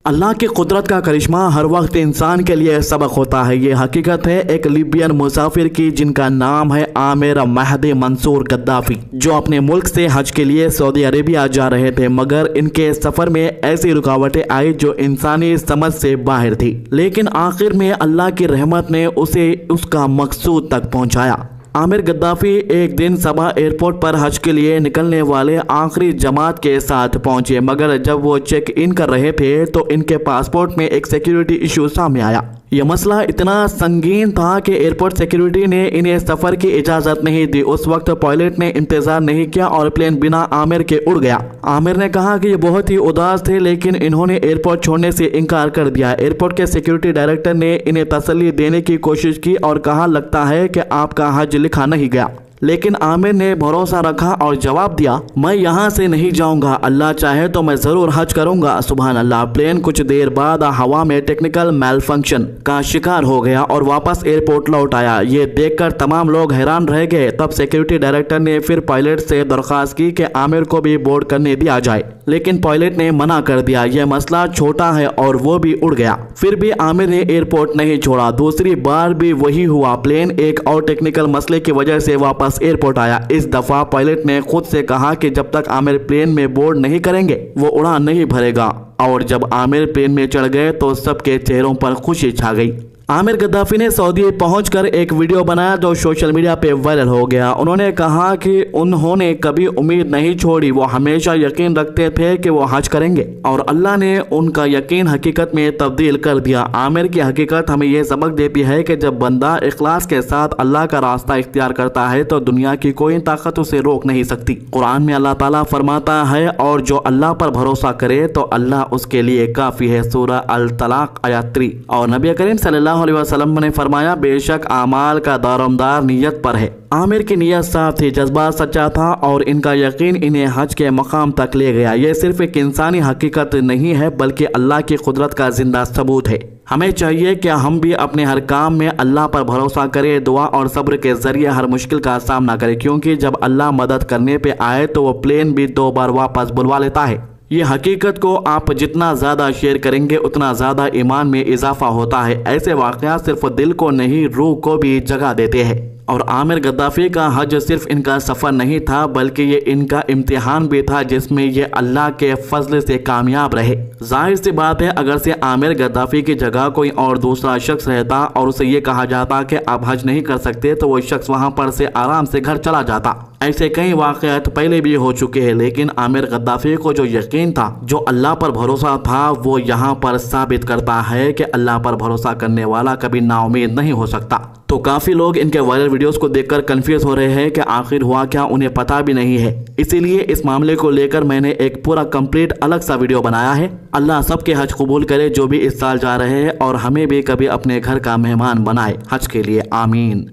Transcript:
अल्लाह की कुदरत का करिश्मा हर वक्त इंसान के लिए सबक होता है। ये हकीकत है एक लीबियन मुसाफिर की जिनका नाम है आमिर महदी मंसूर गद्दाफी, जो अपने मुल्क से हज के लिए सऊदी अरेबिया जा रहे थे, मगर इनके सफर में ऐसी रुकावटें आई जो इंसानी समझ से बाहर थी। लेकिन आखिर में अल्लाह की रहमत ने उसे उसका मकसूद तक पहुंचाया। आमिर गद्दाफी एक दिन सबा एयरपोर्ट पर हज के लिए निकलने वाले आखिरी जमात के साथ पहुंचे, मगर जब वो चेक इन कर रहे थे तो इनके पासपोर्ट में एक सिक्योरिटी इशू सामने आया। यह मसला इतना संगीन था कि एयरपोर्ट सिक्योरिटी ने इन्हें सफर की इजाजत नहीं दी। उस वक्त पायलट ने इंतजार नहीं किया और प्लेन बिना आमिर के उड़ गया। आमिर ने कहा कि ये बहुत ही उदास थे, लेकिन इन्होंने एयरपोर्ट छोड़ने से इनकार कर दिया। एयरपोर्ट के सिक्योरिटी डायरेक्टर ने इन्हें तसल्ली देने की कोशिश की और कहा, लगता है कि आपका हज लिखा नहीं गया। लेकिन आमिर ने भरोसा रखा और जवाब दिया, मैं यहाँ से नहीं जाऊँगा, अल्लाह चाहे तो मैं ज़रूर हज करूँगा। सुभान अल्लाह। प्लेन कुछ देर बाद हवा में टेक्निकल मेल फंक्शन का शिकार हो गया और वापस एयरपोर्ट लौट आया। ये देखकर तमाम लोग हैरान रह गए। तब सिक्योरिटी डायरेक्टर ने फिर पायलट से दरख्वास्त की कि आमिर को भी बोर्ड करने दिया जाए, लेकिन पायलट ने मना कर दिया। यह मसला छोटा है और वो भी उड़ गया। फिर भी आमिर ने एयरपोर्ट नहीं छोड़ा। दूसरी बार भी वही हुआ। प्लेन एक और टेक्निकल मसले की वजह से वापस एयरपोर्ट आया। इस दफा पायलट ने खुद से कहा कि जब तक आमिर प्लेन में बोर्ड नहीं करेंगे वो उड़ान नहीं भरेगा। और जब आमिर प्लेन में चढ़ गए तो सबके चेहरों पर खुशी छा गई। आमिर गद्दाफी ने सऊदी पहुंचकर एक वीडियो बनाया जो सोशल मीडिया पे वायरल हो गया। उन्होंने कहा कि उन्होंने कभी उम्मीद नहीं छोड़ी, वो हमेशा यकीन रखते थे कि वो हज करेंगे और अल्लाह ने उनका यकीन हकीकत में तब्दील कर दिया। आमिर की हकीकत हमें यह सबक देती है कि जब बंदा इखलास के साथ अल्लाह का रास्ता इख्तियार करता है तो दुनिया की कोई ताकत उसे रोक नहीं सकती। कुरान में अल्लाह ताला फरमाता है, और जो अल्लाह पर भरोसा करे तो अल्लाह उसके लिए काफी है। सूरह अल तलाक आयत 3। और नबी करीम सल्लल्लाहु अलैहि वसल्लम ने फरमाया, बेशक आमाल का दारोमदार नियत पर है। आमिर की नियत साफ थी, जज्बा सच्चा था और इनका यकीन इन्हें हज के मकाम तक ले गया। यह सिर्फ एक इंसानी हकीकत नहीं है बल्कि अल्लाह की कुदरत का जिंदा सबूत है। हमें चाहिए कि हम भी अपने हर काम में अल्लाह पर भरोसा करें, दुआ और सब्र के जरिए हर मुश्किल का सामना करें, क्योंकि जब अल्लाह मदद करने पे आए तो वो प्लेन भी 2 बार वापस बुलवा लेता है। ये हकीकत को आप जितना ज़्यादा शेयर करेंगे उतना ज़्यादा ईमान में इजाफा होता है। ऐसे वाक़यात सिर्फ दिल को नहीं रूह को भी जगा देते हैं। और आमिर गद्दाफी का हज सिर्फ इनका सफ़र नहीं था बल्कि ये इनका इम्तिहान भी था, जिसमें ये अल्लाह के फजल से कामयाब रहे। जाहिर सी बात है, अगर से आमिर गद्दाफी की जगह कोई और दूसरा शख्स रहता और उसे ये कहा जाता कि आप हज नहीं कर सकते, तो वो शख्स वहाँ पर से आराम से घर चला जाता। ऐसे कई वाक़यात पहले भी हो चुके हैं, लेकिन आमिर गद्दाफी को जो यकीन था, जो अल्लाह पर भरोसा था, वो यहाँ पर साबित करता है कि अल्लाह पर भरोसा करने वाला कभी नाउमीद नहीं हो सकता। तो काफ़ी लोग इनके वायरल वीडियोस को देखकर कंफ्यूज हो रहे हैं कि आखिर हुआ क्या, उन्हें पता भी नहीं है। इसीलिए इस मामले को लेकर मैंने एक पूरा कंप्लीट अलग सा वीडियो बनाया है। अल्लाह सबके हज कबूल करे जो भी इस साल जा रहे हैं, और हमें भी कभी अपने घर का मेहमान बनाए हज के लिए। आमीन।